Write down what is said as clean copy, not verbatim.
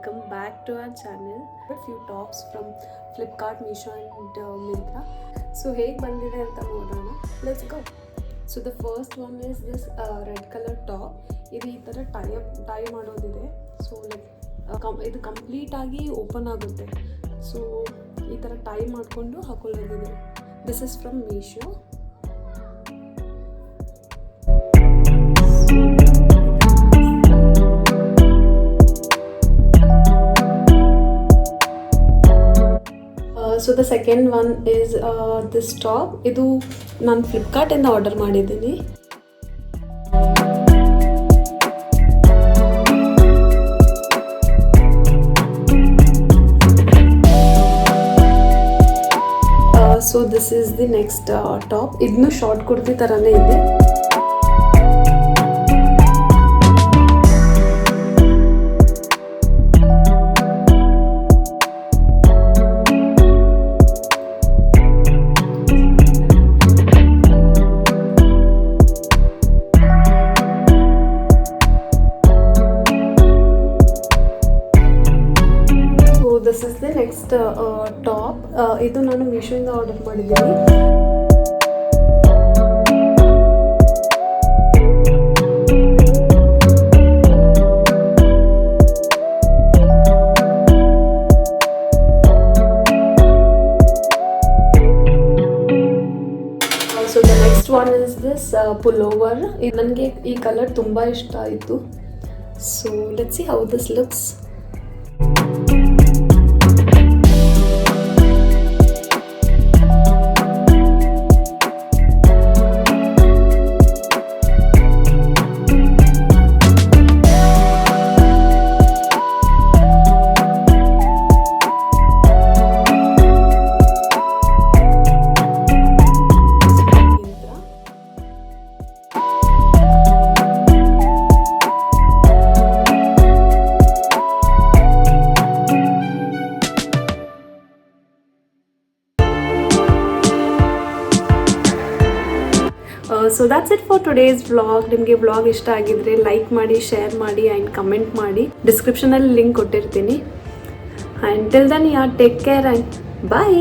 welcome back to our channel. A few tops from Flipkart, Meesho and Myntra. So ಹೇಗೆ ಬಂದಿದೆ ಅಂತ ನೋಡೋಣ. Let's go. So the first one is this red color top. ಇದು ಈ ಥರ tie ಮಾಡೋದಿದೆ. So ಇದು ಕಂಪ್ಲೀಟ್ ಆಗಿ ಓಪನ್ ಆಗುತ್ತೆ. ಸೊ ಈ ಥರ ಟೈ ಮಾಡಿಕೊಂಡು ಹಾಕೊಳ್ಳೋದಿದೆ. This is from Meesho. So the second one is this top. ಇದು ನಾನು ಫ್ಲಿಪ್ಕಾರ್ಟಿಂದ ಆರ್ಡರ್ ಮಾಡಿದ್ದೀನಿ. So this is the next top. ಇದನ್ನು ಶಾರ್ಟ್ ಕುರ್ತಿ ಥರನೇ ಇದೆ. This is the next top. ಇದು ನಾನು ಮೀಶೋಯಿಂದ ಆರ್ಡರ್ ಮಾಡಿದ್ದೀನಿ. So the next one is this pullover. ಇದು ನನಗೆ ಈ ಕಲರ್ ತುಂಬ ಇಷ್ಟ ಆಯಿತು. So let's see how this looks. So that's it for today's vlog. ನಿಮಗೆ ವ್ಲಾಗ್ ಇಷ್ಟ ಆಗಿದ್ರೆ ಲೈಕ್ ಮಾಡಿ, ಶೇರ್ ಮಾಡಿ ಆ್ಯಂಡ್ ಕಮೆಂಟ್ ಮಾಡಿ. ಡಿಸ್ಕ್ರಿಪ್ಷನಲ್ಲಿ ಲಿಂಕ್ ಕೊಟ್ಟಿರ್ತೀನಿ. And till then take care and bye.